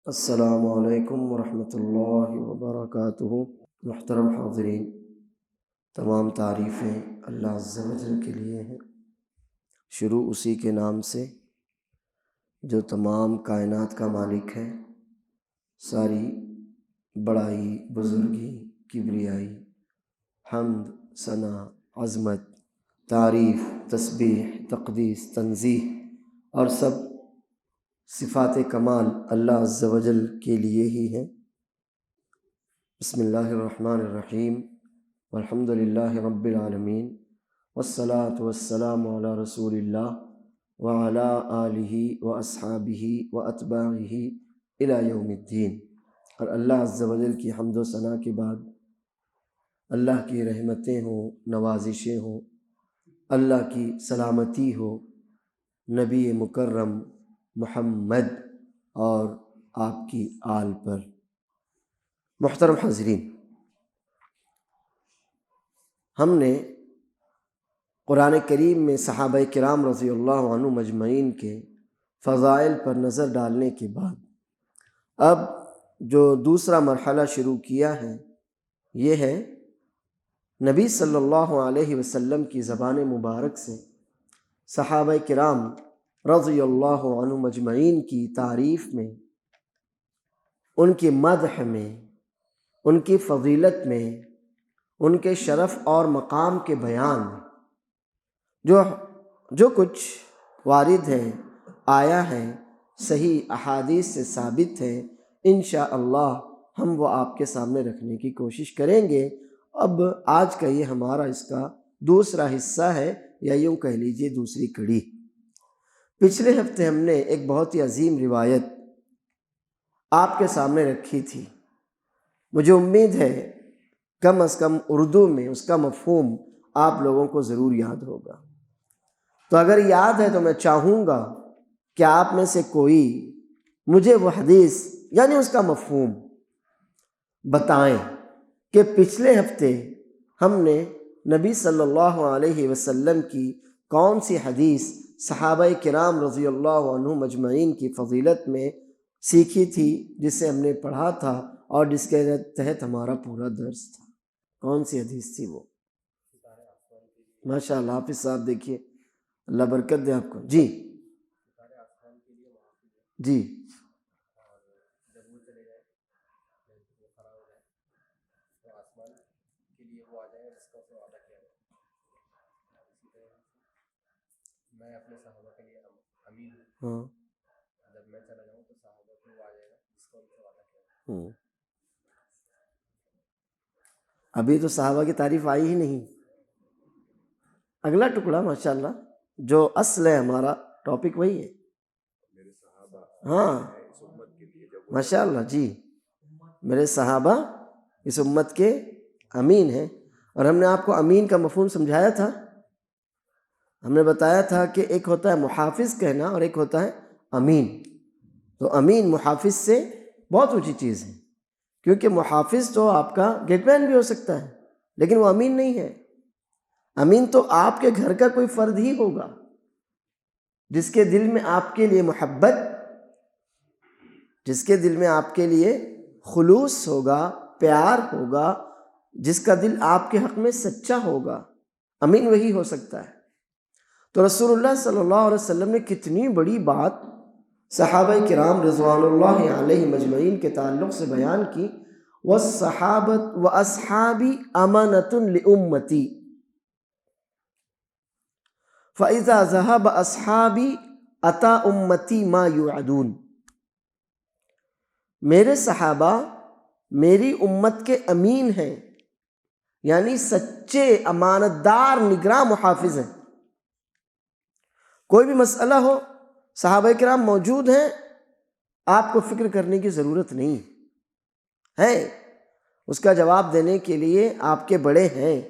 السلام علیکم ورحمۃ اللہ وبرکاتہ۔ محترم حاضرین، تمام تعریفیں اللہ عز و جل کے لیے ہیں۔ شروع اسی کے نام سے جو تمام کائنات کا مالک ہے۔ ساری بڑائی، بزرگی، کبریائی، حمد، ثنا، عظمت، تعریف، تسبیح، تقدیس، تنزیہ اور سب صفات کمال اللہ عز و جل کے لیے ہی ہیں۔ بسم اللہ الرحمن الرحیم، والحمد للہ رب العالمین، والصلاة والسلام علی رسول اللہ وعلی آلہ واصحابہ واتباعہ الی یوم الدین۔ اور اللہ عز و جل کی حمد و ثنا کے بعد اللہ کی رحمتیں ہوں، نوازشیں ہوں، اللہ کی سلامتی ہو نبی مکرم محمد اور آپ کی آل پر۔ محترم حاضرین، ہم نے قرآن کریم میں صحابہ کرام رضی اللہ عنہ مجمعین کے فضائل پر نظر ڈالنے کے بعد اب جو دوسرا مرحلہ شروع کیا ہے یہ ہے نبی صلی اللہ علیہ وسلم کی زبان مبارک سے صحابہ کرام رضی اللہ عنہ مجمعین کی تعریف میں، ان کی مدح میں، ان کی فضیلت میں، ان کے شرف اور مقام کے بیان میں جو کچھ وارد ہے، آیا ہے، صحیح احادیث سے ثابت ہے، انشاءاللہ ہم وہ آپ کے سامنے رکھنے کی کوشش کریں گے۔ اب آج کا یہ ہمارا اس کا دوسرا حصہ ہے، یا یوں کہہ لیجئے دوسری کڑی۔ پچھلے ہفتے ہم نے ایک بہت ہی عظیم روایت آپ کے سامنے رکھی تھی۔ مجھے امید ہے کم از کم اردو میں اس کا مفہوم آپ لوگوں کو ضرور یاد ہوگا۔ تو اگر یاد ہے تو میں چاہوں گا کہ آپ میں سے کوئی مجھے وہ حدیث یعنی اس کا مفہوم بتائیں کہ پچھلے ہفتے ہم نے نبی صلی اللہ علیہ وسلم کی کون سی حدیث صحابہ کرام رضی اللہ عنہ مجمعین کی فضیلت میں سیکھی تھی، جسے ہم نے پڑھا تھا اور جس کے تحت ہمارا پورا درس تھا۔ کون سی حدیث تھی وہ؟ ماشاء اللہ حافظ صاحب، دیکھیے اللہ برکت دے آپ کو۔ جی جی ہاں ابھی تو صحابہ کی تعریف آئی ہی نہیں۔ اگلا ٹکڑا ماشاءاللہ جو اصل ہے، ہمارا ٹاپک وہی ہے۔ ہاں ماشاءاللہ، جی، میرے صحابہ اس امت کے امین ہیں۔ اور ہم نے آپ کو امین کا مفہوم سمجھایا تھا۔ ہم نے بتایا تھا کہ ایک ہوتا ہے محافظ کہنا اور ایک ہوتا ہے امین۔ تو امین محافظ سے بہت اونچی چیز ہے، کیونکہ محافظ تو آپ کا گیٹ مین بھی ہو سکتا ہے، لیکن وہ امین نہیں ہے۔ امین تو آپ کے گھر کا کوئی فرد ہی ہوگا جس کے دل میں آپ کے لیے محبت، جس کے دل میں آپ کے لیے خلوص ہوگا، پیار ہوگا، جس کا دل آپ کے حق میں سچا ہوگا، امین وہی ہو سکتا ہے۔ تو رسول اللہ صلی اللہ علیہ وسلم نے کتنی بڑی بات صحابہ کرام رضوان اللہ علیہ مجمعین کے تعلق سے بیان کی۔ وَالصَّحَابَةُ وَأَصْحَابِي أَمَانَةٌ لِأُمَّتِي فَإِذَا ذَهَبَ أَصْحَابِي أَتَى أُمَّتِي مَا يُوعَدُونَ۔ میرے صحابہ میری امت کے امین ہیں، یعنی سچے امانت دار نگراں محافظ ہیں۔ کوئی بھی مسئلہ ہو، صحابہ کرام موجود ہیں، آپ کو فکر کرنے کی ضرورت نہیں ہے، اس کا جواب دینے کے لیے آپ کے بڑے ہیں،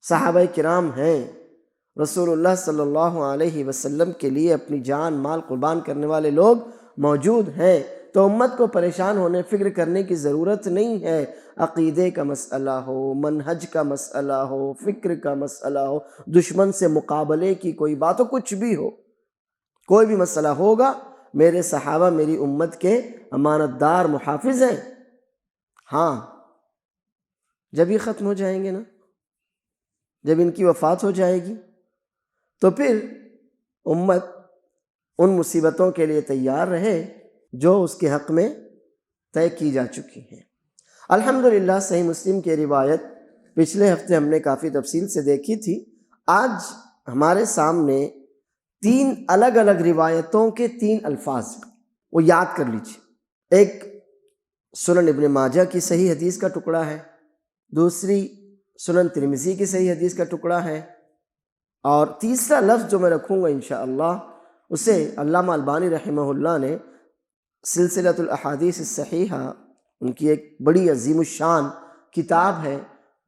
صحابہ کرام ہیں، رسول اللہ صلی اللہ علیہ وسلم کے لیے اپنی جان مال قربان کرنے والے لوگ موجود ہیں۔ تو امت کو پریشان ہونے، فکر کرنے کی ضرورت نہیں ہے۔ عقیدے کا مسئلہ ہو، منہج کا مسئلہ ہو، فکر کا مسئلہ ہو، دشمن سے مقابلے کی کوئی بات ہو، کچھ بھی ہو، کوئی بھی مسئلہ ہوگا، میرے صحابہ میری امت کے امانت دار محافظ ہیں۔ ہاں جب یہ ختم ہو جائیں گے نا، جب ان کی وفات ہو جائے گی، تو پھر امت ان مصیبتوں کے لیے تیار رہے جو اس کے حق میں طے کی جا چکی ہیں۔ الحمدللہ صحیح مسلم کی روایت پچھلے ہفتے ہم نے کافی تفصیل سے دیکھی تھی۔ آج ہمارے سامنے 3 الگ الگ روایتوں کے 3 الفاظ ہیں، وہ یاد کر لیجیے۔ ایک سنن ابن ماجہ کی صحیح حدیث کا ٹکڑا ہے، دوسری سنن ترمذی کی صحیح حدیث کا ٹکڑا ہے، اور تیسرا لفظ جو میں رکھوں گا انشاءاللہ اسے علامہ البانی رحمہ اللہ نے سلسلۃ الاحادیث الصحیحہ، ان کی ایک بڑی عظیم الشان کتاب ہے،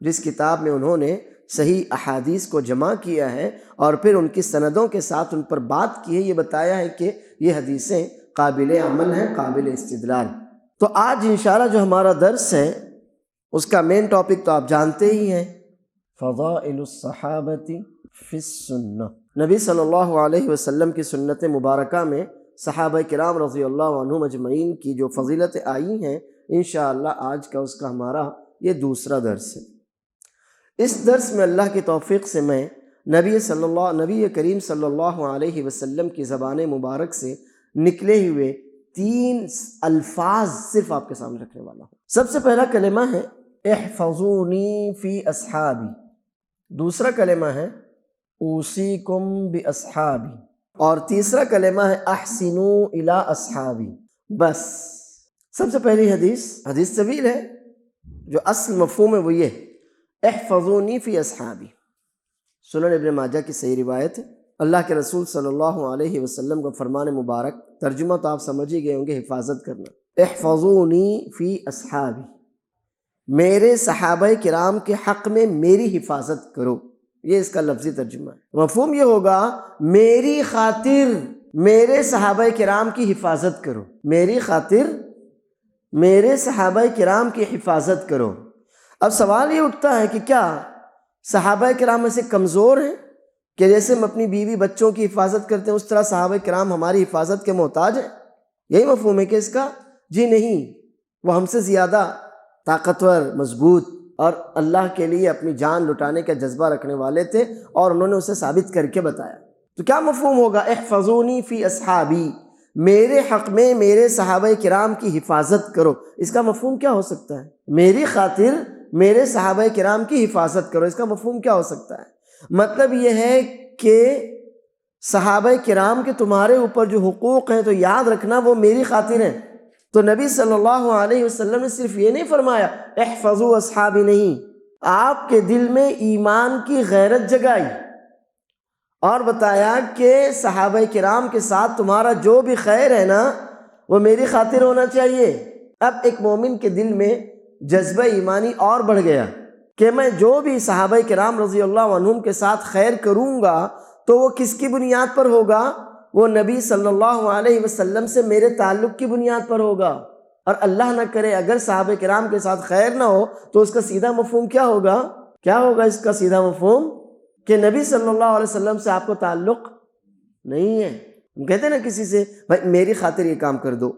جس کتاب میں انہوں نے صحیح احادیث کو جمع کیا ہے اور پھر ان کی سندوں کے ساتھ ان پر بات کی ہے، یہ بتایا ہے کہ یہ حدیثیں قابل عمل ہیں، قابل استدلال۔ تو آج انشاءاللہ جو ہمارا درس ہے اس کا مین ٹاپک تو آپ جانتے ہی ہیں، فضائل الصحابۃ فی السنہ۔ نبی صلی اللہ علیہ وسلم کی سنت مبارکہ میں صحابہ کرام رضی اللہ عنہم اجمعین کی جو فضیلتیں آئی ہیں، انشاءاللہ آج کا اس کا ہمارا یہ دوسرا درس ہے۔ اس درس میں اللہ کی توفیق سے میں نبی کریم صلی اللہ علیہ وسلم کی زبان مبارک سے نکلے ہوئے 3 الفاظ صرف آپ کے سامنے رکھنے والا ہوں۔ سب سے پہلا کلمہ ہے احفظونی فی اصحابی، دوسرا کلمہ ہے اوصیکم باصحابی، اور تیسرا کلمہ ہے احسنوا الی اصحابی۔ بس سب سے پہلی حدیث طویل ہے، جو اصل مفہوم ہے وہ یہ احفظونی فی اصحابی، سنن ابن ماجہ کی صحیح روایت ہے۔ اللہ کے رسول صلی اللہ علیہ وسلم کا فرمان مبارک، ترجمہ تو آپ سمجھ ہی گئے ہوں گے، حفاظت کرنا۔ احفظونی فی اصحابی، میرے صحابہ کرام کے حق میں میری حفاظت کرو، یہ اس کا لفظی ترجمہ ہے۔ مفہوم یہ ہوگا میری خاطر میرے صحابہ کرام کی حفاظت کرو، میری خاطر میرے صحابہ کرام کی حفاظت کرو۔ اب سوال یہ اٹھتا ہے کہ کیا صحابہ کرام ایسے کمزور ہیں کہ جیسے ہم اپنی بیوی بچوں کی حفاظت کرتے ہیں اس طرح صحابہ کرام ہماری حفاظت کے محتاج ہیں؟ یہی مفہوم ہے کہ اس کا؟ جی نہیں، وہ ہم سے زیادہ طاقتور، مضبوط اور اللہ کے لیے اپنی جان لٹانے کا جذبہ رکھنے والے تھے، اور انہوں نے اسے ثابت کر کے بتایا۔ تو کیا مفہوم ہوگا احفظونی فی اصحابی، میرے حق میں میرے صحابہ کرام کی حفاظت کرو؟ اس کا مفہوم کیا ہو سکتا ہے؟ میری خاطر میرے صحابہ کرام کی حفاظت کرو، اس کا مفہوم کیا ہو سکتا ہے؟ مطلب یہ ہے کہ صحابہ کرام کے تمہارے اوپر جو حقوق ہیں تو یاد رکھنا وہ میری خاطر ہیں۔ تو نبی صلی اللہ علیہ وسلم نے صرف یہ نہیں فرمایا احفظوا اصحابی، نہیں، آپ کے دل میں ایمان کی غیرت جگائی اور بتایا کہ صحابہ کرام کے ساتھ تمہارا جو بھی خیر ہے نا وہ میری خاطر ہونا چاہیے۔ اب ایک مومن کے دل میں جذبہ ایمانی اور بڑھ گیا کہ میں جو بھی صحابہ کرام رضی اللہ عنہم کے ساتھ خیر کروں گا تو وہ کس کی بنیاد پر ہوگا؟ وہ نبی صلی اللہ علیہ وسلم سے میرے تعلق کی بنیاد پر ہوگا۔ اور اللہ نہ کرے اگر صحابہ کرام کے ساتھ خیر نہ ہو تو اس کا سیدھا مفہوم کیا ہوگا؟ کیا ہوگا اس کا سیدھا مفہوم؟ کہ نبی صلی اللہ علیہ وسلم سے آپ کو تعلق نہیں ہے۔ ہم کہتے ہیں نا کسی سے بھائی میری خاطر یہ کام کر دو،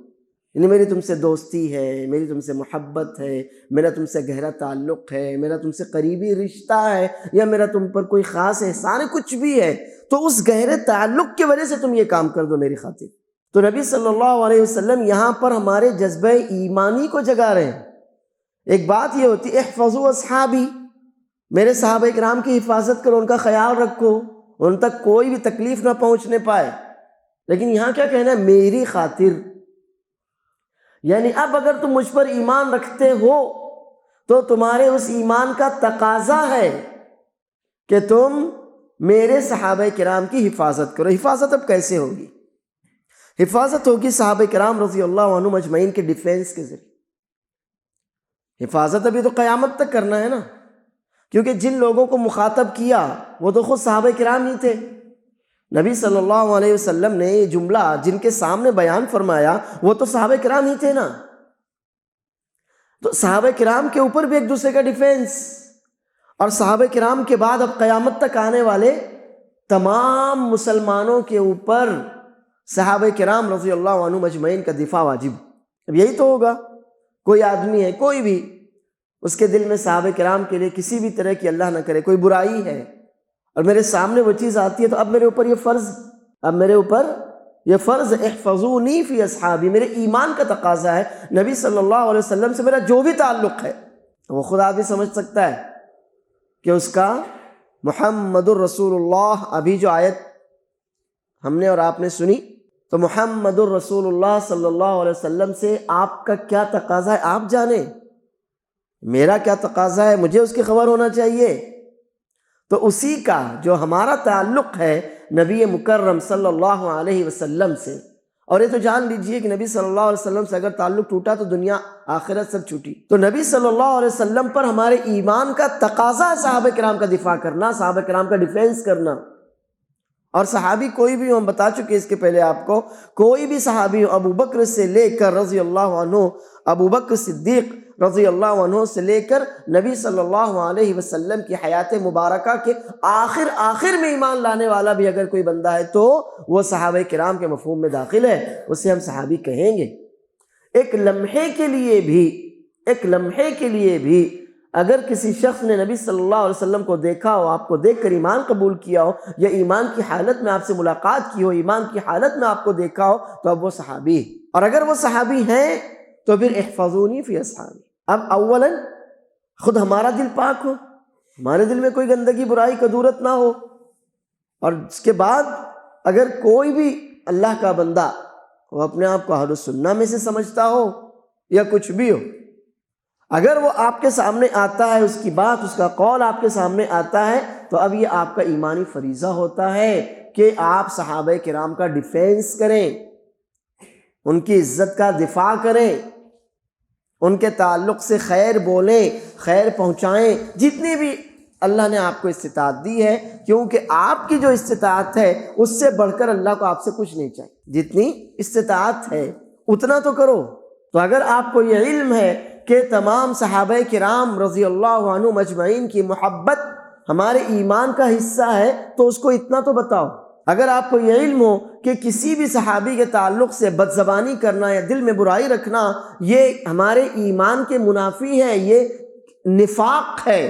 یعنی میری تم سے دوستی ہے، میری تم سے محبت ہے، میرا تم سے گہرا تعلق ہے، میرا تم سے قریبی رشتہ ہے، یا میرا تم پر کوئی خاص احسان ہے، کچھ بھی ہے، تو اس گہرے تعلق کی وجہ سے تم یہ کام کر دو میری خاطر۔ تو نبی صلی اللہ علیہ وسلم یہاں پر ہمارے جذبہ ایمانی کو جگا رہے ہیں۔ ایک بات یہ ہوتی ہے احفظوا اصحابی، میرے صحابہ کرام کی حفاظت کرو، ان کا خیال رکھو، ان تک کوئی بھی تکلیف نہ پہنچنے پائے۔ لیکن یہاں کیا کہنا ہے؟ میری خاطر، یعنی اب اگر تم مجھ پر ایمان رکھتے ہو تو تمہارے اس ایمان کا تقاضا ہے کہ تم میرے صحابہ کرام کی حفاظت کرو۔ حفاظت اب کیسے ہوگی؟ حفاظت ہوگی صحابہ کرام رضی اللہ عنہم اجمعین کے ڈیفینس کے ذریعے۔ حفاظت ابھی تو قیامت تک کرنا ہے نا، کیونکہ جن لوگوں کو مخاطب کیا وہ تو خود صحابہ کرام ہی تھے۔ نبی صلی اللہ علیہ وسلم نے یہ جملہ جن کے سامنے بیان فرمایا وہ تو صحابہ کرام ہی تھے نا۔ تو صحابہ کرام کے اوپر بھی ایک دوسرے کا ڈیفینس، اور صحابہ کرام کے بعد اب قیامت تک آنے والے تمام مسلمانوں کے اوپر صحابہ کرام رضی اللہ عنہم اجمعین کا دفاع واجب۔ اب یہی تو ہوگا، کوئی آدمی ہے، کوئی بھی، اس کے دل میں صحابہ کرام کے لیے کسی بھی طرح کی اللہ نہ کرے کوئی برائی ہے، اور میرے سامنے وہ چیز آتی ہے، تو اب میرے اوپر یہ فرض احفظونی فی اصحابی، میرے ایمان کا تقاضا ہے، نبی صلی اللہ علیہ وسلم سے میرا جو بھی تعلق ہے، وہ خود آدمی سمجھ سکتا ہے کہ اس کا محمد الرسول اللہ، ابھی جو آیت ہم نے اور آپ نے سنی، تو محمد الرسول اللہ صلی اللہ علیہ وسلم سے آپ کا کیا تقاضا ہے آپ جانیں، میرا کیا تقاضا ہے مجھے اس کی خبر ہونا چاہیے۔ تو اسی کا جو ہمارا تعلق ہے نبی مکرم صلی اللہ علیہ وسلم سے، اور یہ تو جان لیجئے کہ نبی صلی اللہ علیہ وسلم سے اگر تعلق ٹوٹا تو دنیا آخرت سب چھوٹی۔ تو نبی صلی اللہ علیہ وسلم پر ہمارے ایمان کا تقاضا ہے صحابہ کرام کا دفاع کرنا، صحابہ کرام کا ڈیفینس کرنا۔ اور صحابی کوئی بھی ہو، ہم بتا چکے اس کے پہلے آپ کو، کوئی بھی صحابی ہو، ابو بکر سے لے کر رضی اللہ عنہ، ابو بکر صدیق رضی اللہ عنہ سے لے کر نبی صلی اللہ علیہ وسلم کی حیات مبارکہ کے آخر میں ایمان لانے والا بھی اگر کوئی بندہ ہے تو وہ صحابہ کرام کے مفہوم میں داخل ہے، اسے ہم صحابی کہیں گے۔ ایک لمحے کے لیے بھی اگر کسی شخص نے نبی صلی اللہ علیہ وسلم کو دیکھا ہو، آپ کو دیکھ کر ایمان قبول کیا ہو، یا ایمان کی حالت میں آپ سے ملاقات کی ہو، ایمان کی حالت میں آپ کو دیکھا ہو، تو اب وہ صحابی ہے۔ اور اگر وہ صحابی ہیں تو پھر احفظونی فی اصحابی، اب اولاً خود ہمارا دل پاک ہو، ہمارے دل میں کوئی گندگی برائی کدورت نہ ہو، اور اس کے بعد اگر کوئی بھی اللہ کا بندہ وہ اپنے آپ کو اہل السنہ میں سے سمجھتا ہو یا کچھ بھی ہو، اگر وہ آپ کے سامنے آتا ہے، اس کی بات، اس کا قول آپ کے سامنے آتا ہے، تو اب یہ آپ کا ایمانی فریضہ ہوتا ہے کہ آپ صحابہ کرام کا ڈیفینس کریں، ان کی عزت کا دفاع کریں، ان کے تعلق سے خیر بولیں، خیر پہنچائیں، جتنی بھی اللہ نے آپ کو استطاعت دی ہے، کیونکہ آپ کی جو استطاعت ہے اس سے بڑھ کر اللہ کو آپ سے کچھ نہیں چاہیے، جتنی استطاعت ہے اتنا تو کرو۔ تو اگر آپ کو یہ علم ہے کہ تمام صحابہ کرام رضی اللہ عنہم اجمعین کی محبت ہمارے ایمان کا حصہ ہے، تو اس کو اتنا تو بتاؤ۔ اگر آپ کو یہ علم ہو کہ کسی بھی صحابی کے تعلق سے بد زبانی کرنا یا دل میں برائی رکھنا یہ ہمارے ایمان کے منافی ہے، یہ نفاق ہے،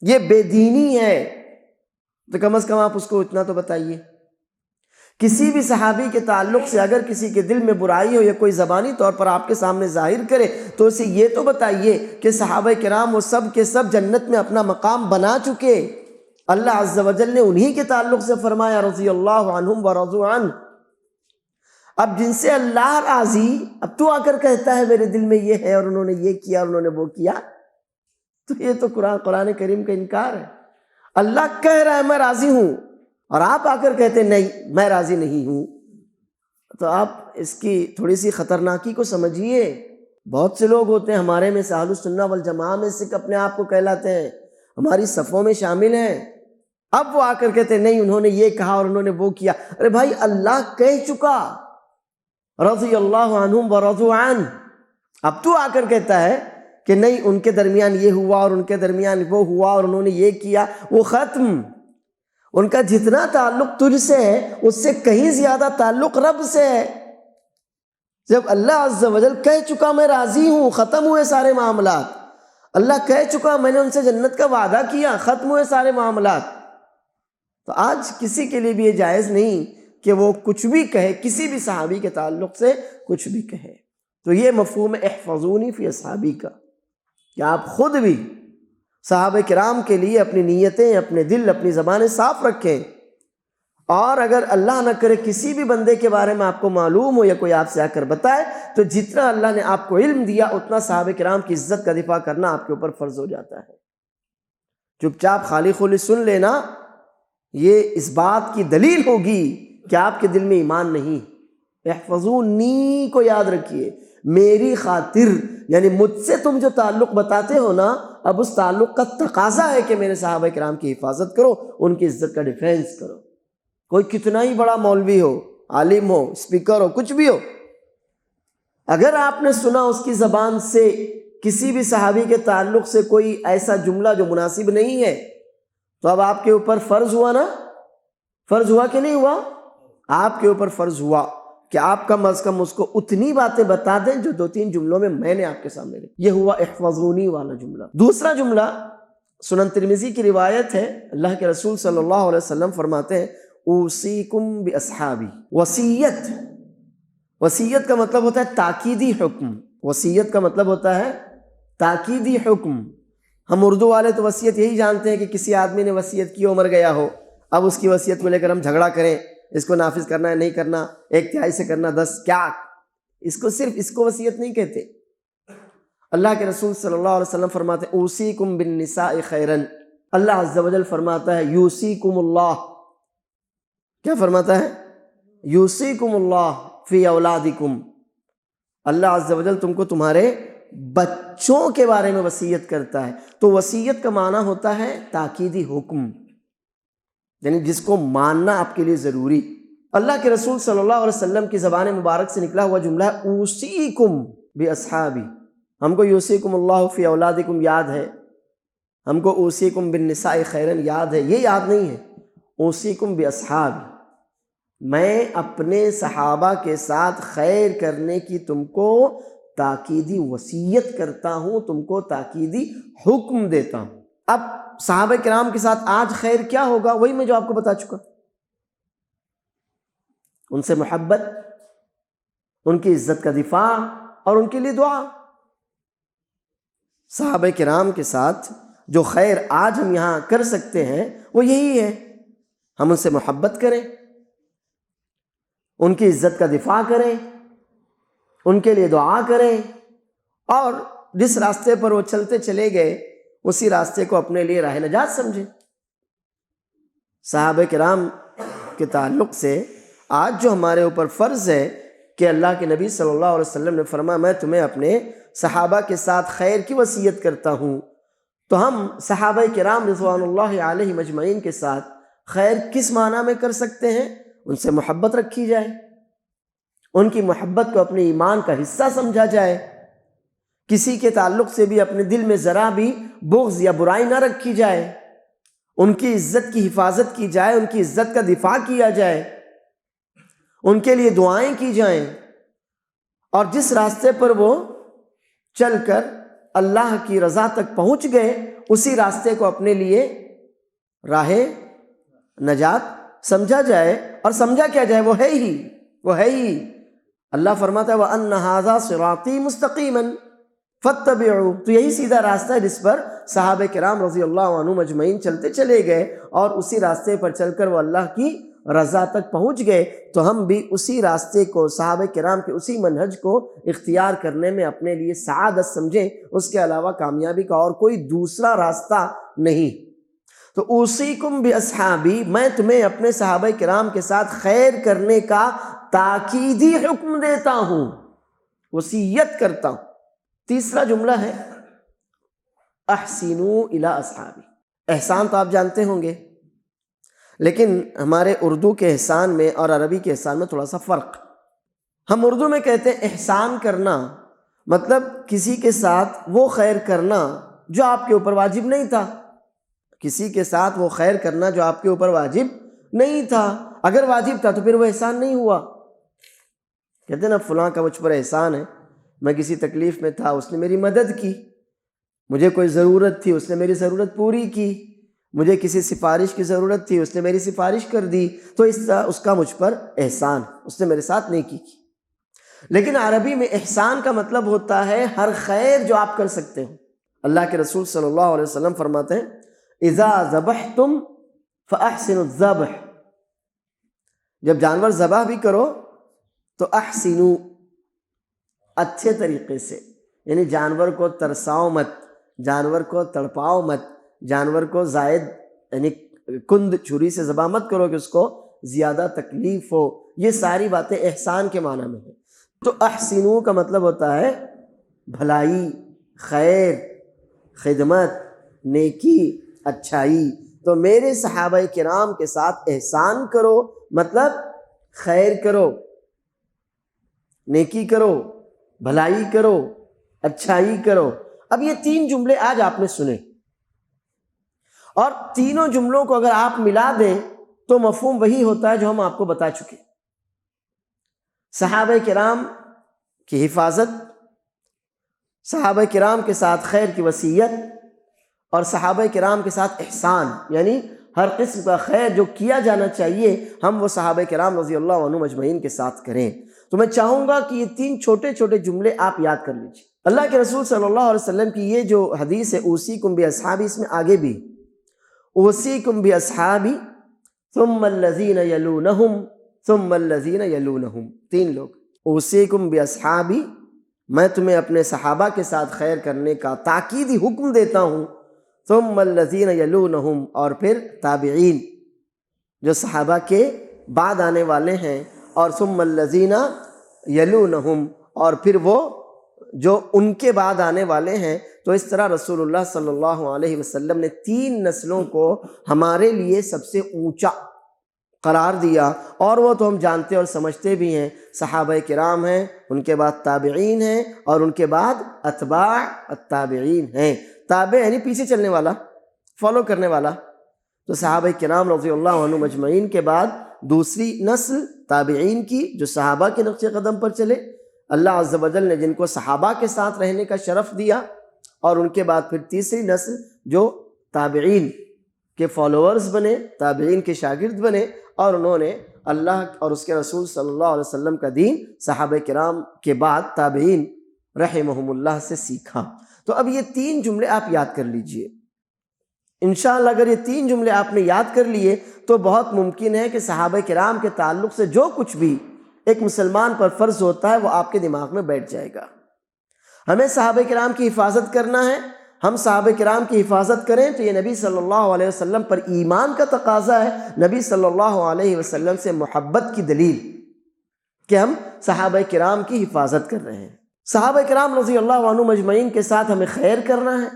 یہ بے دینی ہے، تو کم از کم آپ اس کو اتنا تو بتائیے۔ کسی بھی صحابی کے تعلق سے اگر کسی کے دل میں برائی ہو یا کوئی زبانی طور پر آپ کے سامنے ظاہر کرے تو اسے یہ تو بتائیے کہ صحابہ کرام وہ سب کے سب جنت میں اپنا مقام بنا چکے، اللہ عز و جل نے انہی کے تعلق سے فرمایا رضی اللہ عنہم ورضوا عنہ۔ اب جن سے اللہ راضی، اب تو آ کر کہتا ہے میرے دل میں یہ ہے اور انہوں نے یہ کیا اور انہوں نے وہ کیا، تو یہ تو قرآن کریم کا انکار ہے۔ اللہ کہہ رہا ہے میں راضی ہوں، اور آپ آ کر کہتے نہیں میں راضی نہیں ہوں، تو آپ اس کی تھوڑی سی خطرناکی کو سمجھیے۔ بہت سے لوگ ہوتے ہیں ہمارے میں سے، اہل السنہ والجماعہ میں سے اپنے آپ کو کہلاتے ہیں، ہماری صفوں میں شامل ہیں، اب وہ آ کر کہتے ہیں نہیں انہوں نے یہ کہا اور انہوں نے وہ کیا۔ ارے بھائی اللہ کہہ چکا رضی اللہ عنہم ورضوا عنہ، اب تو آ کر کہتا ہے کہ نہیں ان کے درمیان یہ ہوا اور ان کے درمیان وہ ہوا اور انہوں نے یہ کیا، وہ ختم۔ ان کا جتنا تعلق تجھ سے ہے اس سے کہیں زیادہ تعلق رب سے ہے۔ جب اللہ عز و جل کہہ چکا میں راضی ہوں، ختم ہوئے سارے معاملات، اللہ کہہ چکا میں نے ان سے جنت کا وعدہ کیا، ختم ہوئے سارے معاملات، تو آج کسی کے لیے بھی یہ جائز نہیں کہ وہ کچھ بھی کہے، کسی بھی صحابی کے تعلق سے کچھ بھی کہے۔ تو یہ مفہوم احفظونی فی اصحابی کا، کہ آپ خود بھی صحابہ کرام کے لیے اپنی نیتیں، اپنے دل، اپنی زبانیں صاف رکھیں، اور اگر اللہ نہ کرے کسی بھی بندے کے بارے میں آپ کو معلوم ہو یا کوئی آپ سے آ کر بتائے تو جتنا اللہ نے آپ کو علم دیا اتنا صحابہ کرام کی عزت کا دفاع کرنا آپ کے اوپر فرض ہو جاتا ہے۔ چپ چاپ خالی خولی سن لینا یہ اس بات کی دلیل ہوگی کہ آپ کے دل میں ایمان نہیں۔ احفظونی کو یاد رکھیے، میری خاطر، یعنی مجھ سے تم جو تعلق بتاتے ہو نا، اب اس تعلق کا تقاضا ہے کہ میرے صحابہ کرام کی حفاظت کرو، ان کی عزت کا ڈیفینس کرو۔ کوئی کتنا ہی بڑا مولوی ہو، عالم ہو، اسپیکر ہو، کچھ بھی ہو، اگر آپ نے سنا اس کی زبان سے کسی بھی صحابی کے تعلق سے کوئی ایسا جملہ جو مناسب نہیں ہے، تو اب آپ کے اوپر فرض ہوا نا، فرض ہوا کہ نہیں ہوا؟ آپ کے اوپر فرض ہوا کہ آپ کم از کم اس کو اتنی باتیں بتا دیں جو 2-3 جملوں میں نے آپ کے سامنے رکھی۔ یہ ہوا احفظونی والا جملہ۔ دوسرا جملہ سنن ترمذی کی روایت ہے، اللہ کے رسول صلی اللہ علیہ وسلم فرماتے ہیں اوصیکم باصحابی۔ وصیت کا مطلب ہوتا ہے تاکیدی حکم۔ وصیت کا مطلب ہوتا ہے تاکیدی حکم۔ ہم اردو والے تو وصیت یہی جانتے ہیں کہ کسی آدمی نے وصیت کی، مر گیا ہو، اب اس کی وصیت کو لے کر ہم جھگڑا کریں، اس کو نافذ کرنا ہے نہیں کرنا، 1/3 سے کرنا 10، کیا اس کو وصیت نہیں کہتے۔ اللہ کے رسول صلی اللہ علیہ وسلم فرماتے ہیں اوصیکم بالنساء خیرا۔ اللہ عز و جل فرماتا ہے یوصیکم اللہ، کیا فرماتا ہے؟ یوصیکم اللہ فی اولادکم۔ اللہ عز و جل تم کو تمہارے بچوں کے بارے میں وصیت کرتا ہے۔ تو وصیت کا معنی ہوتا ہے تاکیدی حکم، یعنی جس کو ماننا آپ کے لیے ضروری۔ اللہ کے رسول صلی اللہ علیہ وسلم کی زبان مبارک سے نکلا ہوا جملہ ہے اوصیکم باصحابی۔ ہم کو یوصیکم اللہ فی اولادکم یاد ہے، ہم کو اوصیکم بالنساء خیرا یاد ہے، یہ یاد نہیں ہے۔ اوصیکم باصحابی، میں اپنے صحابہ کے ساتھ خیر کرنے کی تم کو تاکیدی وصیت کرتا ہوں، تم کو تاکیدی حکم دیتا ہوں۔ اب صحابہ کرام کے ساتھ آج خیر کیا ہوگا؟ وہی میں جو آپ کو بتا چکا، ان سے محبت، ان کی عزت کا دفاع اور ان کے لیے دعا۔ صحابہ کرام کے ساتھ جو خیر آج ہم یہاں کر سکتے ہیں وہ یہی ہے، ہم ان سے محبت کریں، ان کی عزت کا دفاع کریں، ان کے لیے دعا کریں، اور جس راستے پر وہ چلتے چلے گئے اسی راستے کو اپنے لیے راہ نجات سمجھیں۔ صحابہ کرام کے تعلق سے آج جو ہمارے اوپر فرض ہے کہ اللہ کے نبی صلی اللہ علیہ وسلم نے فرمایا میں تمہیں اپنے صحابہ کے ساتھ خیر کی وصیت کرتا ہوں، تو ہم صحابہ کرام رضوان اللہ علیہ مجمعین کے ساتھ خیر کس معنی میں کر سکتے ہیں؟ ان سے محبت رکھی جائے، ان کی محبت کو اپنے ایمان کا حصہ سمجھا جائے، کسی کے تعلق سے بھی اپنے دل میں ذرا بھی بغض یا برائی نہ رکھی جائے، ان کی عزت کی حفاظت کی جائے، ان کی عزت کا دفاع کیا جائے، ان کے لیے دعائیں کی جائیں، اور جس راستے پر وہ چل کر اللہ کی رضا تک پہنچ گئے اسی راستے کو اپنے لیے راہ نجات سمجھا جائے، اور سمجھا کیا جائے؟ وہ ہے ہی اللہ فرماتا ہے وَأَنَّ هَذَا صِرَاطِي مُسْتَقِيمًا فَاتَّبِعُوا۔ تو یہی سیدھا راستہ ہے جس پر صحابہ کرام رضی اللہ عنہم مجمعین چلتے چلے گئے، اور اسی راستے پر چل کر وہ اللہ کی رضا تک پہنچ گئے۔ تو ہم بھی اسی راستے کو، صحابہ کرام کے اسی منہج کو اختیار کرنے میں اپنے لیے سعادت سمجھیں، اس کے علاوہ کامیابی کا اور کوئی دوسرا راستہ نہیں۔ تو اوصیکم باصحابی، میں تمہیں اپنے صحابہ کرام کے ساتھ خیر کرنے کا تاکیدی حکم دیتا ہوں، وصیت کرتا ہوں۔ تیسرا جملہ ہے احسنوا الی اصحابی۔ احسان تو آپ جانتے ہوں گے، لیکن ہمارے اردو کے احسان میں اور عربی کے احسان میں تھوڑا سا فرق۔ ہم اردو میں کہتے ہیں احسان کرنا، مطلب کسی کے ساتھ وہ خیر کرنا جو آپ کے اوپر واجب نہیں تھا، کسی کے ساتھ وہ خیر کرنا جو آپ کے اوپر واجب نہیں تھا۔ اگر واجب تھا تو پھر وہ احسان نہیں ہوا۔ کہتے ہیں نا فلاں کا مجھ پر احسان ہے، میں کسی تکلیف میں تھا اس نے میری مدد کی، مجھے کوئی ضرورت تھی اس نے میری ضرورت پوری کی، مجھے کسی سفارش کی ضرورت تھی اس نے میری سفارش کر دی، تو اس کا مجھ پر احسان، اس نے میرے ساتھ نیکی کی۔ لیکن عربی میں احسان کا مطلب ہوتا ہے ہر خیر جو آپ کر سکتے ہو۔ اللہ کے رسول صلی اللہ علیہ وسلم فرماتے ہیں اذا ذبحتم فاحسنوا الذبح، جب جانور ذبح بھی کرو تو احسنوا، اچھے طریقے سے، یعنی جانور کو ترساؤ مت، جانور کو تڑپاؤ مت، جانور کو زائد یعنی کند چھری سے ذبح مت کرو کہ اس کو زیادہ تکلیف ہو۔ یہ ساری باتیں احسان کے معنی میں ہیں۔ تو احسنوا کا مطلب ہوتا ہے بھلائی، خیر، خدمت، نیکی، اچھائی۔ تو میرے صحابہ کرام کے ساتھ احسان کرو، مطلب خیر کرو، نیکی کرو، بھلائی کرو، اچھائی کرو۔ اب یہ 3 جملے آج آپ نے سنے، اور تینوں جملوں کو اگر آپ ملا دیں تو مفہوم وہی ہوتا ہے جو ہم آپ کو بتا چکے۔ صحابہ کرام کی حفاظت، صحابہ کرام کے ساتھ خیر کی وصیت، اور صحابہ کرام کے ساتھ احسان، یعنی ہر قسم کا خیر جو کیا جانا چاہیے ہم وہ صحابہ کرام رضی اللہ عنہم اجمعین کے ساتھ کریں۔ تو میں چاہوں گا کہ یہ 3 چھوٹے چھوٹے جملے آپ یاد کر لیجیے۔ اللہ کے رسول صلی اللہ علیہ وسلم کی یہ جو حدیث ہے اوصیکم باصحابی، اس میں آگے بھی اوصیکم باصحابی ثم الذین یلونہم ثم الذین یلونہم، 3 لوگ۔ اوصیکم باصحابی، میں تمہیں اپنے صحابہ کے ساتھ خیر کرنے کا تاکیدی حکم دیتا ہوں، ثم الذین یلونہم، اور پھر تابعین جو صحابہ کے بعد آنے والے ہیں، اور ثم الذین یلونہم، اور پھر وہ جو ان کے بعد آنے والے ہیں۔ تو اس طرح رسول اللہ صلی اللہ علیہ وسلم نے 3 نسلوں کو ہمارے لیے سب سے اونچا قرار دیا، اور وہ تو ہم جانتے اور سمجھتے بھی ہیں، صحابہ کرام ہیں، ان کے بعد تابعین ہیں، اور ان کے بعد اتباع التابعین ہیں۔ تابع یعنی پیچھے چلنے والا، فالو کرنے والا۔ تو صحابہ کرام رضی اللہ عنہم اجمعین کے بعد دوسری نسل تابعین کی، جو صحابہ کے نقش قدم پر چلے، اللہ عز و جل نے جن کو صحابہ کے ساتھ رہنے کا شرف دیا، اور ان کے بعد پھر تیسری نسل جو تابعین کے فالوورز بنے، تابعین کے شاگرد بنے، اور انہوں نے اللہ اور اس کے رسول صلی اللہ علیہ وسلم کا دین صحابہ کرام کے بعد تابعین رحمہم اللہ سے سیکھا۔ تو اب یہ 3 جملے آپ یاد کر لیجئے۔ انشاءاللہ اگر یہ 3 جملے آپ نے یاد کر لیے تو بہت ممکن ہے کہ صحابہ کرام کے تعلق سے جو کچھ بھی ایک مسلمان پر فرض ہوتا ہے وہ آپ کے دماغ میں بیٹھ جائے گا۔ ہمیں صحابہ کرام کی حفاظت کرنا ہے، ہم صحابہ کرام کی حفاظت کریں تو یہ نبی صلی اللہ علیہ وسلم پر ایمان کا تقاضا ہے، نبی صلی اللہ علیہ وسلم سے محبت کی دلیل کہ ہم صحابہ کرام کی حفاظت کر رہے ہیں۔ صحابہ کرام رضی اللہ عنہم اجمعین کے ساتھ ہمیں خیر کرنا ہے،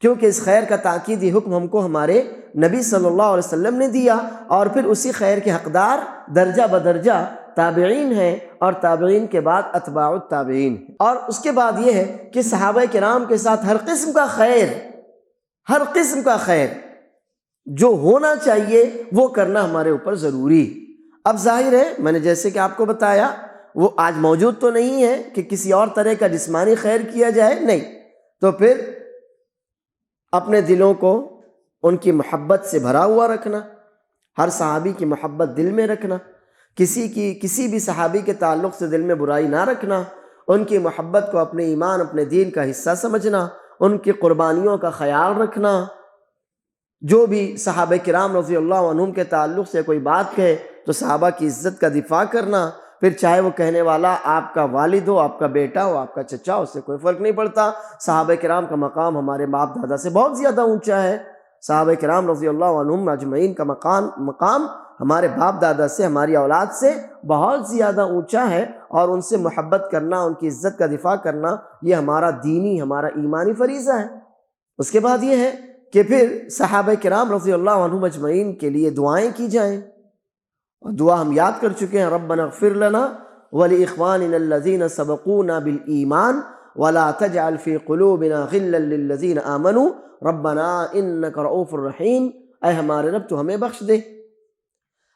کیونکہ اس خیر کا تاکیدی حکم ہم کو ہمارے نبی صلی اللہ علیہ وسلم نے دیا، اور پھر اسی خیر کے حقدار درجہ بدرجہ تابعین ہیں، اور تابعین کے بعد اتباع التابعین۔ اور اس کے بعد یہ ہے کہ صحابہ کرام کے ساتھ ہر قسم کا خیر، ہر قسم کا خیر جو ہونا چاہیے وہ کرنا ہمارے اوپر ضروری۔ اب ظاہر ہے میں نے جیسے کہ آپ کو بتایا وہ آج موجود تو نہیں ہے کہ کسی اور طرح کا جسمانی خیر کیا جائے، نہیں، تو پھر اپنے دلوں کو ان کی محبت سے بھرا ہوا رکھنا، ہر صحابی کی محبت دل میں رکھنا، کسی بھی صحابی کے تعلق سے دل میں برائی نہ رکھنا، ان کی محبت کو اپنے ایمان اپنے دین کا حصہ سمجھنا، ان کی قربانیوں کا خیال رکھنا، جو بھی صحابہ کرام رضی اللہ عنہم کے تعلق سے کوئی بات کہے تو صحابہ کی عزت کا دفاع کرنا، پھر چاہے وہ کہنے والا آپ کا والد ہو، آپ کا بیٹا ہو، آپ کا چچا ہو، اس سے کوئی فرق نہیں پڑتا۔ صحابہ کرام کا مقام ہمارے باپ دادا سے بہت زیادہ اونچا ہے، صحابہ کرام رضی اللہ عنہم اجمعین کا مقام ہمارے باپ دادا سے، ہماری اولاد سے بہت زیادہ اونچا ہے، اور ان سے محبت کرنا، ان کی عزت کا دفاع کرنا یہ ہمارا دینی، ہمارا ایمانی فریضہ ہے۔ اس کے بعد یہ ہے کہ پھر صحابہ کرام رضی اللہ عنہم اجمعین کے لیے دعائیں کی جائیں، اور دعا ہم یاد کر چکے ہیں، ربنا اغفر لنا ولإخواننا الذین سبقونا بالایمان ولا تجعل فی قلوبنا غلا للذین آمنوا ربنا انک رؤوف الرحیم۔ اے ہمارے رب تو ہمیں بخش دے،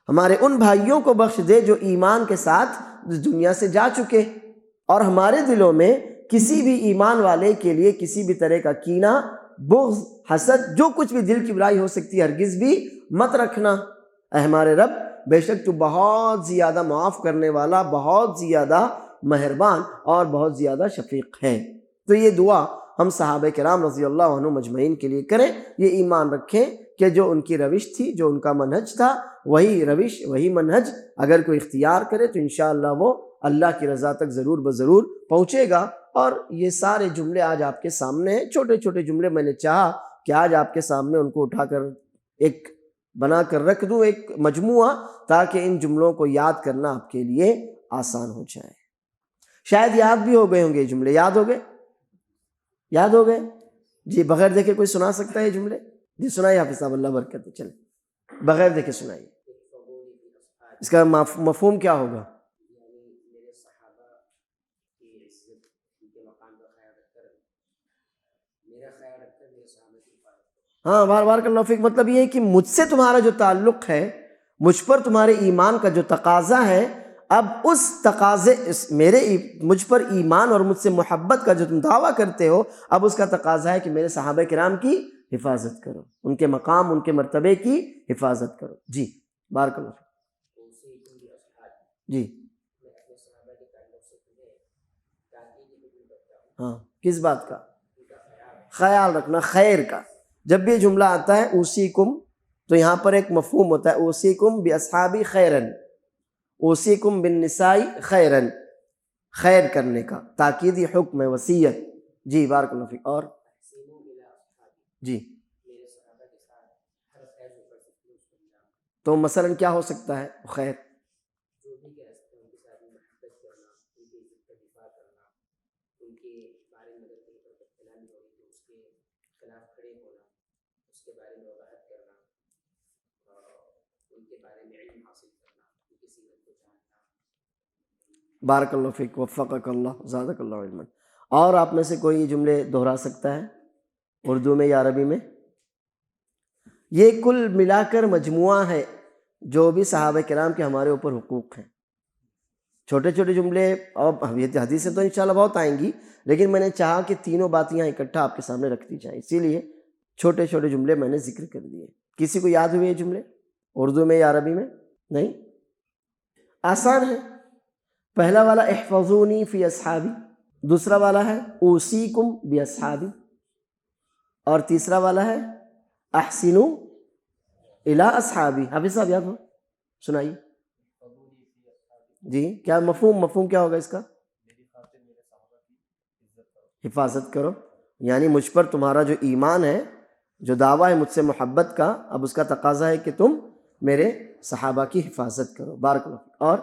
ہمارے ان بھائیوں کو بخش دے جو ایمان کے ساتھ دنیا سے جا چکے، اور ہمارے دلوں میں کسی بھی ایمان والے کے لیے کسی بھی طرح کا کینہ، بغض، حسد، جو کچھ بھی دل کی برائی ہو سکتی ہے ہرگز بھی مت رکھنا۔ اے ہمارے رب بے شک تو بہت زیادہ معاف کرنے والا، بہت زیادہ مہربان اور بہت زیادہ شفیق ہے۔ تو یہ دعا ہم صحابہ کرام رضی اللہ عنہم اجمعین کے لیے کریں، یہ ایمان رکھیں کہ جو ان کی روش تھی، جو ان کا منہج تھا، وہی روش، وہی منہج اگر کوئی اختیار کرے تو انشاءاللہ وہ اللہ کی رضا تک ضرور بضرور پہنچے گا۔ اور یہ سارے جملے آج آپ کے سامنے ہیں، چھوٹے چھوٹے جملے، میں نے چاہا کہ آج آپ کے سامنے ان کو اٹھا کر ایک بنا کر رکھ دوں، ایک مجموعہ، تاکہ ان جملوں کو یاد کرنا آپ کے لیے آسان ہو جائے۔ شاید یاد بھی ہو گئے ہوں گے یہ جملے، یاد ہو گئے؟ یاد ہو گئے؟ جی بغیر دیکھے کوئی سنا سکتا ہے یہ جملے؟ جی سنائیے حافظ صاحب، اللہ برکت دے، چلیں بغیر دیکھے سنائیے۔ اس کا مفہوم کیا ہوگا؟ ہاں، بار کا لوفک مطلب یہ ہے کہ مجھ سے تمہارا جو تعلق ہے، مجھ پر تمہارے ایمان کا جو تقاضا ہے، اب اس تقاضے مجھ پر ایمان اور مجھ سے محبت کا جو تم دعویٰ کرتے ہو، اب اس کا تقاضا ہے کہ میرے صحابہ کرام کی حفاظت کرو، ان کے مقام، ان کے مرتبے کی حفاظت کرو۔ جی بارک اللہ فیک۔ جی ہاں، کس بات کا خیال رکھنا؟ خیر کا۔ جب بھی یہ جملہ آتا ہے اوصیکم، تو یہاں پر ایک مفہوم ہوتا ہے، اوصیکم باصحابی خیرن، اوصیکم بالنساء خیرن، خیر کرنے کا تاکیدی حکم ہے، وصیت۔ جی بارک اللہ فیک۔ اور جی تو مثلا کیا ہو سکتا ہے خیر؟ بارک اللہ فیک، وفقک اللہ، زادک اللہ علما۔ اور آپ میں سے کوئی جملے دہرا سکتا ہے اردو میں یا عربی میں؟ یہ کل ملا کر مجموعہ ہے جو بھی صحابہ کرام کے ہمارے اوپر حقوق ہیں۔ چھوٹے چھوٹے جملے، اب یہ حدیثیں تو انشاءاللہ بہت آئیں گی، لیکن میں نے چاہا کہ تینوں باتیں یہاں اکٹھا آپ کے سامنے رکھ دی جائیں، اسی لیے چھوٹے چھوٹے جملے میں نے ذکر کر دیے۔ کسی کو یاد ہوئے یہ جملے اردو میں یا عربی میں؟ نہیں، آسان ہے۔ پہلا والا احفظونی فی اصحابی، دوسرا والا ہے اوصیکم باصحابی، اور تیسرا والا ہے احسنوا الی اصحابی۔ حافظ صاحب یاد ہو؟ سنائیے جی، کیا مفہوم کیا ہوگا اس کا؟ حفاظت کرو، یعنی مجھ پر تمہارا جو ایمان ہے، جو دعویٰ ہے مجھ سے محبت کا، اب اس کا تقاضا ہے کہ تم میرے صحابہ کی حفاظت کرو۔ بارک اللہ۔ اور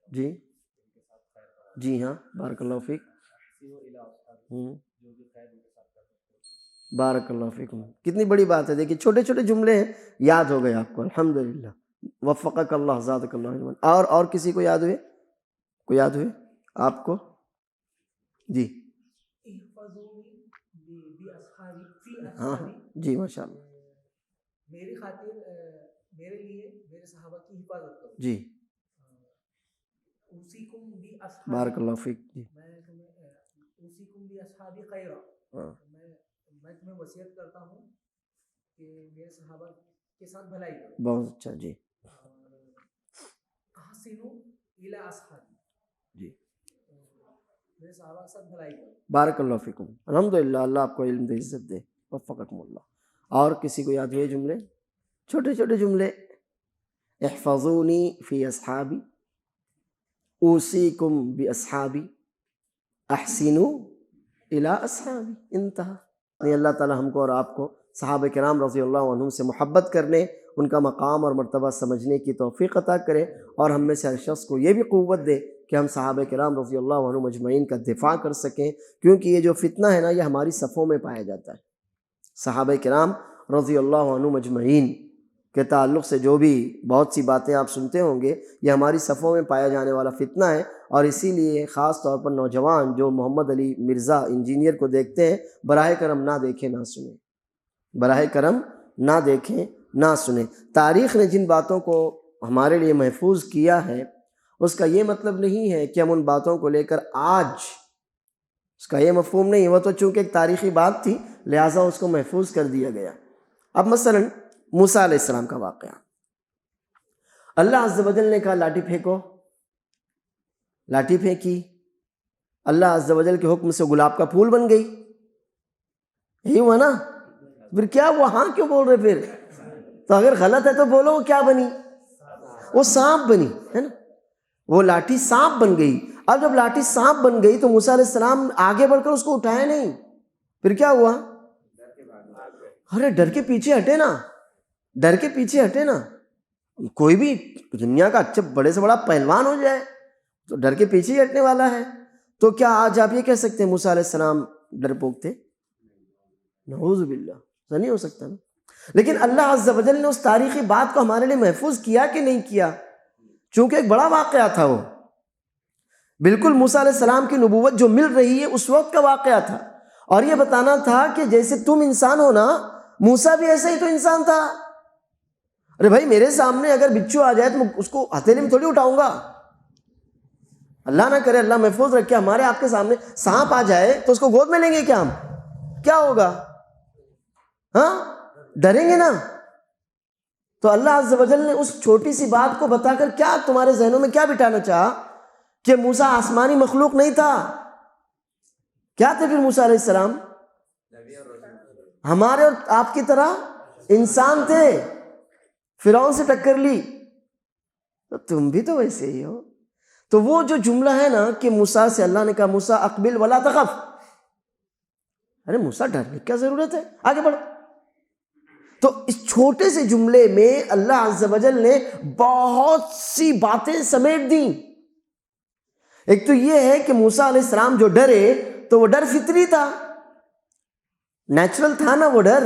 جی جی ہاں، بارک اللہ فیک، بارک اللہ فیکم۔ کتنی بڑی بات ہے، دیکھیے چھوٹے چھوٹے جملے ہیں، یاد ہو گئے آپ کو، الحمدللہ، وفقک اللہ، زادک اللہ علما۔ اور کسی کو یاد ہوئے؟ کوئی یاد ہوئے آپ کو؟ جی ہاں جی، ماشاء اللہ، میری خاطر میرے لیے میرے صحابہ کی حفاظت کرو۔ جی اوصیکم باصحابی، بارک اللہ فیک۔ جی میں تمہیں اوصیکم باصحابی خیرا، میں تمہیں وصیت کرتا ہوں کہ میرے صحابہ کے ساتھ بھلائی کرو۔ بہت اچھا۔ جی احسنوا الی اصحابی، جی میرے صحابہ کے ساتھ بھلائی کرو۔ بارک اللہ فیکم، الحمدللہ، اللہ آپ کو علم دے، عزت دے، وفقکم اللہ۔ اور کسی کو یاد ہوئے جملے؟ چھوٹے چھوٹے جملے، احفظونی فی اصحابی، اوصیکم باصحابی، احسنوا الی اصحابی، انتہا۔ اللہ تعالی ہم کو اور آپ کو صحابہ کرام رضی اللہ عنہم سے محبت کرنے، ان کا مقام اور مرتبہ سمجھنے کی توفیق عطا کرے، اور ہم میں سے ہر شخص کو یہ بھی قوت دے کہ ہم صحابہ کرام رضی اللہ عنہم اجمعین کا دفاع کر سکیں، کیونکہ یہ جو فتنہ ہے نا، یہ ہماری صفوں میں پایا جاتا ہے۔ صحابہ کرام رضی اللہ عنہم اجمعین کے تعلق سے جو بھی بہت سی باتیں آپ سنتے ہوں گے، یہ ہماری صفوں میں پایا جانے والا فتنہ ہے، اور اسی لیے خاص طور پر نوجوان جو محمد علی مرزا انجینئر کو دیکھتے ہیں، براہ کرم نہ دیکھیں نہ سنیں، براہ کرم نہ دیکھیں نہ سنیں۔ تاریخ نے جن باتوں کو ہمارے لیے محفوظ کیا ہے، اس کا یہ مطلب نہیں ہے کہ ہم ان باتوں کو لے کر آج، اس کا یہ مفہوم نہیں ہے، وہ تو چونکہ ایک تاریخی بات تھی لہٰذا اس کو محفوظ کر دیا گیا۔ اب مثلا موسیٰ علیہ السلام کا واقعہ، اللہ عز و جل نے کہا لاٹھی پھینکو، لاٹھی پھینکی، اللہ عز و جل کے حکم سے گلاب کا پھول بن گئی، یہی ہوا نا؟ پھر کیا ہوا؟ ہاں کیوں بول رہے پھر؟ تو اگر غلط ہے تو بولو، وہ کیا بنی؟ وہ سانپ بنی، ہے نا؟ وہ لاٹھی سانپ بن گئی۔ اب جب لاٹھی سانپ بن گئی تو موسیٰ علیہ السلام آگے بڑھ کر اس کو اٹھایا نہیں، پھر کیا ہوا؟ ارے ڈر کے پیچھے ہٹے نا، ڈر کے پیچھے ہٹے نا۔ کوئی بھی دنیا کا اچھا بڑے سے بڑا پہلوان ہو جائے تو ڈر کے پیچھے ہی ہٹنے والا ہے، تو کیا آج آپ یہ کہہ سکتے ہیں موسیٰ علیہ السلام ڈرپوک تھے؟ نعوذ باللہ، ایسا نہیں ہو سکتا نا۔ لیکن اللہ عز و جل نے اس تاریخی بات کو ہمارے لیے محفوظ کیا کہ نہیں کیا؟ چونکہ ایک بڑا واقعہ تھا، وہ بالکل موسیٰ علیہ السلام کی نبوت جو مل رہی ہے اس وقت کا واقعہ تھا، اور یہ بتانا تھا کہ جیسے تم انسان ہو نا، موسیٰ بھی ایسا ہی تو انسان تھا۔ ارے بھائی میرے سامنے اگر بچھو آ جائے تو میں اس کو ہتھیلی میں تھوڑی اٹھاؤں گا. اللہ نہ کرے، اللہ محفوظ رکھے، ہمارے آپ کے سامنے سانپ آ جائے تو اس کو گود میں لیں گے کیا ہم؟ کیا ہوگا؟ ہاں ڈریں گے نا. تو اللہ عز و جل نے اس چھوٹی سی بات کو بتا کر کیا تمہارے ذہنوں میں کیا بٹھانا چاہا کہ موسیٰ آسمانی مخلوق نہیں تھا. کیا تھے پھر موسیٰ علیہ السلام؟ ہمارے اور آپ کی طرح انسان تھے. فرعون سے ٹکر لی تو تم بھی تو ویسے ہی ہو. تو وہ جو جملہ ہے نا کہ موسیٰ سے اللہ نے کہا موسیٰ اقبل ولا تخف، ارے موسیٰ ڈرنے کی کیا ضرورت ہے، آگے بڑھو. تو اس چھوٹے سے جملے میں اللہ عز و جل نے بہت سی باتیں سمیٹ دیں. ایک تو یہ ہے کہ موسیٰ علیہ السلام جو ڈرے تو وہ ڈر فطری تھا، نیچرل تھا نا، وہ ڈر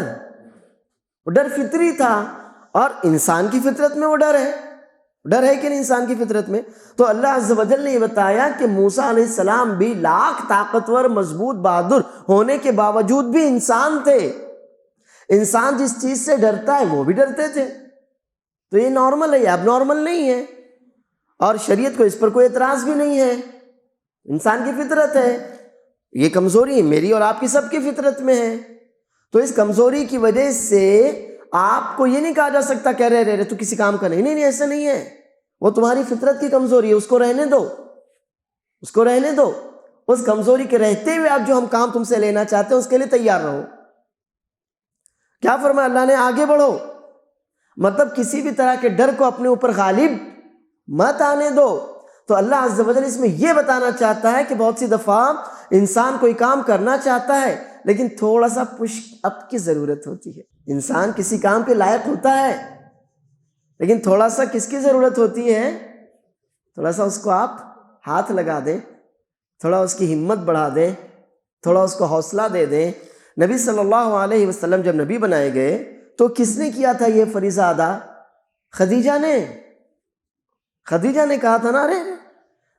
فطری تھا. اور انسان کی فطرت میں وہ ڈر ہے کہ نہیں انسان کی فطرت میں؟ تو اللہ عز و جل نے یہ بتایا کہ موسیٰ علیہ السلام بھی لاکھ طاقتور، مضبوط، بہادر ہونے کے باوجود بھی انسان تھے. انسان جس چیز سے ڈرتا ہے وہ بھی ڈرتے تھے. تو یہ نارمل ہے، یہ اب نارمل نہیں ہے، اور شریعت کو اس پر کوئی اعتراض بھی نہیں ہے. انسان کی فطرت ہے، یہ کمزوری میری اور آپ کی سب کی فطرت میں ہے. تو اس کمزوری کی وجہ سے آپ کو یہ نہیں کہا جا سکتا کہ رہے تو کسی کام کا نہیں، ایسا نہیں ہے. وہ تمہاری فطرت کی کمزوری ہے، اس کو رہنے دو. اس کمزوری کے رہتے ہوئے آپ جو ہم کام تم سے لینا چاہتے ہیں اس کے لیے تیار رہو. کیا فرمایا اللہ نے؟ آگے بڑھو. مطلب کسی بھی طرح کے ڈر کو اپنے اوپر غالب مت آنے دو. تو اللہ عز و جل اس میں یہ بتانا چاہتا ہے کہ بہت سی دفعہ انسان کوئی کام کرنا چاہتا ہے لیکن تھوڑا سا پش اپ کی ضرورت ہوتی ہے. انسان کسی کام کے لائق ہوتا ہے لیکن تھوڑا سا کس کی ضرورت ہوتی ہے؟ تھوڑا سا اس کو آپ ہاتھ لگا دیں، تھوڑا اس کی ہمت بڑھا دیں، تھوڑا اس کو حوصلہ دے دیں. نبی صلی اللہ علیہ وسلم جب نبی بنائے گئے تو کس نے کیا تھا یہ فریضہ ادا؟ خدیجہ نے کہا تھا نا، ارے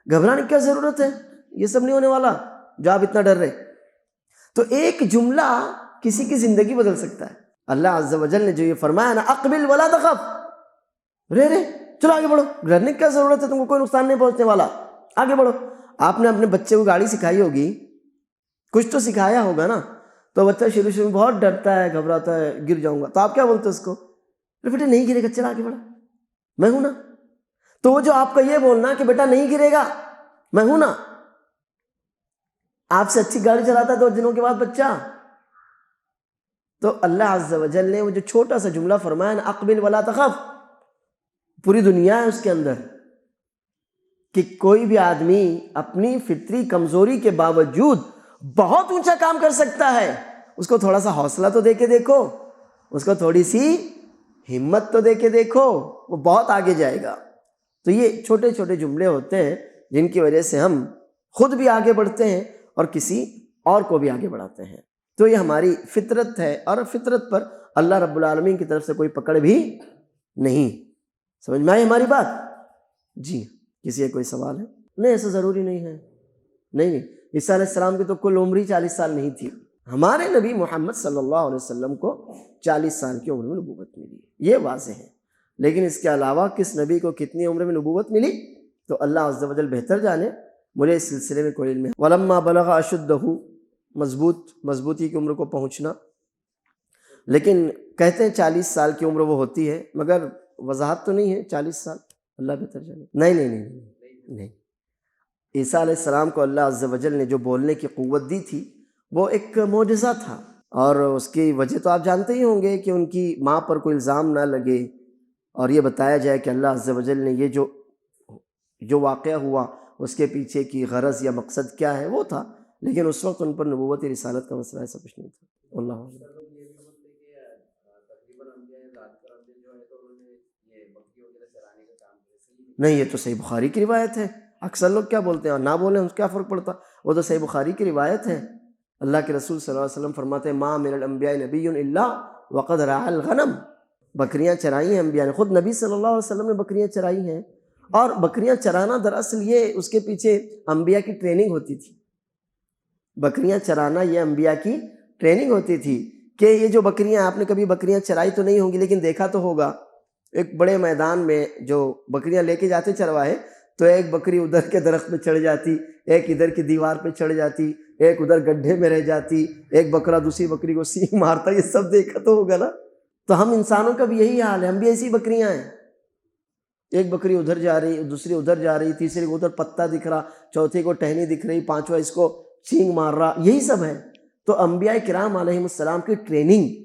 گھبرانے کی کیا ضرورت ہے، یہ سب نہیں ہونے والا جو آپ اتنا ڈر رہے. تو ایک جملہ کسی کی زندگی بدل سکتا ہے. اللہ عز و جل نے جو یہ فرمایا نا اقبل ولا تخف، چلو آگے بڑھو، ڈرنے کی کیا ضرورت ہے، تم کو کوئی نقصان نہیں پہنچنے والا، آگے بڑھو. آپ نے اپنے بچے کو گاڑی سکھائی ہوگی، کچھ تو سکھایا ہوگا نا. تو بچہ شروع میں بہت ڈرتا ہے، گھبراتا ہے، گر جاؤں گا، تو آپ کیا بولتے اس کو؟ بیٹا نہیں گرے گا، چل آگے بڑھا، میں ہوں نا. تو وہ جو آپ کا یہ بولنا کہ بیٹا نہیں گرے گا، میں ہوں نا، آپ سے اچھی گاڑی چلاتا ہے 2 دنوں کے بعد بچہ. تو اللہ عز و جل نے وہ جو چھوٹا سا جملہ فرمایا نا اقبل ولا تخف، پوری دنیا ہے اس کے اندر کہ کوئی بھی آدمی اپنی فطری کمزوری کے باوجود بہت اونچا کام کر سکتا ہے. اس کو تھوڑا سا حوصلہ تو دے کے دیکھو، اس کو تھوڑی سی ہمت تو دے کے دیکھو، وہ بہت آگے جائے گا. تو یہ چھوٹے چھوٹے جملے ہوتے ہیں جن کی وجہ سے ہم خود بھی آگے بڑھتے ہیں اور کسی اور کو بھی آگے بڑھاتے ہیں. تو یہ ہماری فطرت ہے، اور فطرت پر اللہ رب العالمین کی طرف سے کوئی پکڑ بھی نہیں. سمجھ میں آئی ہماری بات؟ جی. کسی کا کوئی سوال ہے؟ نہیں، ایسا ضروری نہیں ہے. نہیں، عیسیٰ علیہ السلام کی تو کل عمر ہی 40 سال نہیں تھی. ہمارے نبی محمد صلی اللہ علیہ وسلم کو 40 سال کی عمر میں نبوت ملی، یہ واضح ہے. لیکن اس کے علاوہ کس نبی کو کتنی عمر میں نبوت ملی تو اللہ عز و جل بہتر جانے. مجھے اس سلسلے میں کوئی علم ہے. وَلَمَّا بَلَغَ أَشُدَّهُ، مضبوطی کی عمر کو پہنچنا. لیکن کہتے ہیں 40 سال کی عمر وہ ہوتی ہے، مگر وضاحت تو نہیں ہے 40 سال، اللہ بہتر جانے. نہیں. عیسیٰ علیہ السلام کو اللہ عز و جل نے جو بولنے کی قوت دی تھی وہ ایک معجزہ تھا، اور اس کی وجہ تو آپ جانتے ہی ہوں گے کہ ان کی ماں پر کوئی الزام نہ لگے، اور یہ بتایا جائے کہ اللہ عز و جل نے یہ جو واقعہ ہوا اس کے پیچھے کی غرض یا مقصد کیا ہے وہ تھا. لیکن اس وقت ان پر نبوت رسالت کا مسئلہ ایسا کچھ نہیں تھا. اللہ نہیں، یہ تو صحیح بخاری کی روایت ہے. اکثر لوگ کیا بولتے ہیں اور نہ بولیں، کیا فرق پڑتا؟ وہ تو صحیح بخاری کی روایت ہے. اللہ کے رسول صلی اللہ علیہ وسلم فرماتے ہیں ما من الانبیاء نبی الا وقد رعى الغنم. بکریاں چرائی ہیں انبیاء نے، خود نبی صلی اللہ علیہ وسلم نے بکریاں چرائی ہیں. اور بکریاں چرانا دراصل یہ اس کے پیچھے انبیاء کی ٹریننگ ہوتی تھی. بکریاں چرانا یہ انبیاء کی ٹریننگ ہوتی تھی کہ یہ جو بکریاں، آپ نے کبھی بکریاں چرائی تو نہیں ہوں گی لیکن دیکھا تو ہوگا، ایک بڑے میدان میں جو بکریاں لے کے جاتے چرواہے، تو ایک بکری ادھر کے درخت پہ چڑھ جاتی، ایک ادھر کی دیوار پہ چڑھ جاتی، ایک ادھر گڈھے میں رہ جاتی، ایک بکرا دوسری بکری کو سینگ مارتا، یہ سب دیکھا تو ہوگا نا۔ تو ہم انسانوں کا بھی یہی حال ہے، ہم بھی ایسی بکریاں ہیں، ایک بکری ادھر جا رہی، دوسری ادھر جا رہی، تیسری کو ادھر پتا دکھ رہا، چوتھی کو ٹہنی دکھ رہی، پانچواں اس کو سینگ مار رہا، یہی سب ہے۔ تو انبیاء کرام علیہ السلام کی ٹریننگ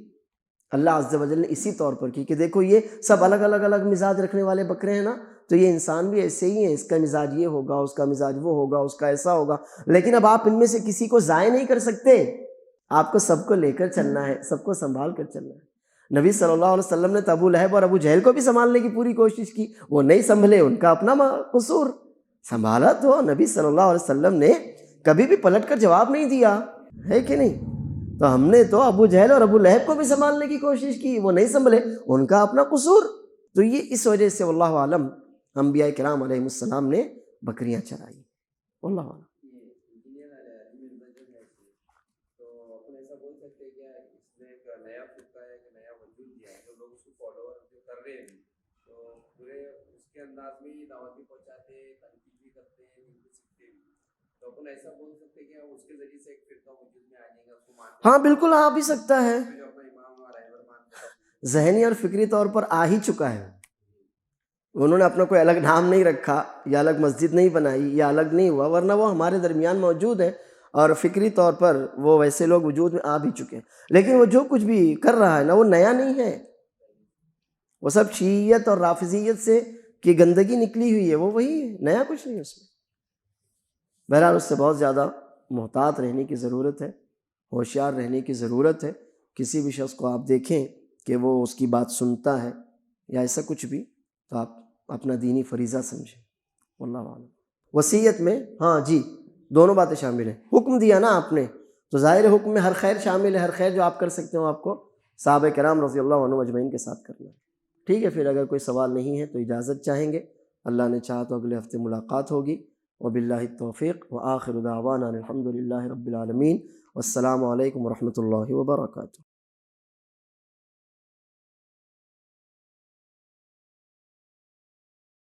اللہ عز و جل نے اسی طور پر کی کہ دیکھو یہ سب الگ الگ مزاج رکھنے والے بکرے ہیں نا، تو یہ انسان بھی ایسے ہی ہیں، اس کا مزاج یہ ہوگا، اس کا مزاج وہ ہوگا، اس کا ایسا ہوگا، لیکن اب آپ ان میں سے کسی کو ضائع نہیں کر سکتے، آپ کو سب کو لے کر چلنا ہے، سب کو سنبھال کر چلنا ہے۔ نبی صلی اللہ علیہ وسلم نے تو ابو لہب اور ابو جہل کو بھی سنبھالنے کی پوری کوشش کی، وہ نہیں سنبھلے، ان کا اپنا قصور، سنبھالا تو نبی صلی اللہ علیہ وسلم نے کبھی بھی پلٹ کر جواب نہیں دیا، ہے کہ نہیں؟ تو ہم نے تو ابو جہل اور ابو لہب کو بھی سنبھالنے کی کوشش کی، وہ نہیں سنبھلے، ان کا اپنا قصور۔ تو یہ اس وجہ سے واللہ عالم انبیاء کرام علیہ السلام نے بکریاں چرائی، واللہ عالم۔ ہاں بالکل آ بھی سکتا ہے، ذہنی اور فکری طور پر آ ہی چکا ہے۔ انہوں نے اپنا کوئی الگ نام نہیں رکھا، یا الگ مسجد نہیں بنائی، یا الگ نہیں ہوا، ورنہ وہ ہمارے درمیان موجود ہیں، اور فکری طور پر وہ ویسے لوگ وجود میں آ بھی چکے ہیں، لیکن وہ جو کچھ بھی کر رہا ہے نا، وہ نیا نہیں ہے، وہ سب شیعیت اور رافضیت سے کی گندگی نکلی ہوئی ہے، وہ وہی ہے، نیا کچھ نہیں اس میں۔ بہرحال اس سے بہت زیادہ محتاط رہنے کی ضرورت ہے، ہوشیار رہنے کی ضرورت ہے۔ کسی بھی شخص کو آپ دیکھیں کہ وہ اس کی بات سنتا ہے یا ایسا کچھ بھی، تو آپ اپنا دینی فریضہ سمجھیں، واللہ اعلم۔ وصیت میں ہاں جی دونوں باتیں شامل ہیں، حکم دیا نا آپ نے، تو ظاہر حکم میں ہر خیر شامل ہے، ہر خیر جو آپ کر سکتے ہو آپ کو صحابہ کرام رضی اللہ عنہ اجمعین کے ساتھ کرنا ہے۔ ٹھیک ہے، پھر اگر کوئی سوال نہیں ہے تو اجازت چاہیں گے، اللہ نے چاہا تو اگلے ہفتے ملاقات ہوگی، وباللہ التوفیق، وآخر دعوانا الحمد للہ رب العالمین، والسلام علیکم ورحمۃ اللہ وبرکاتہ۔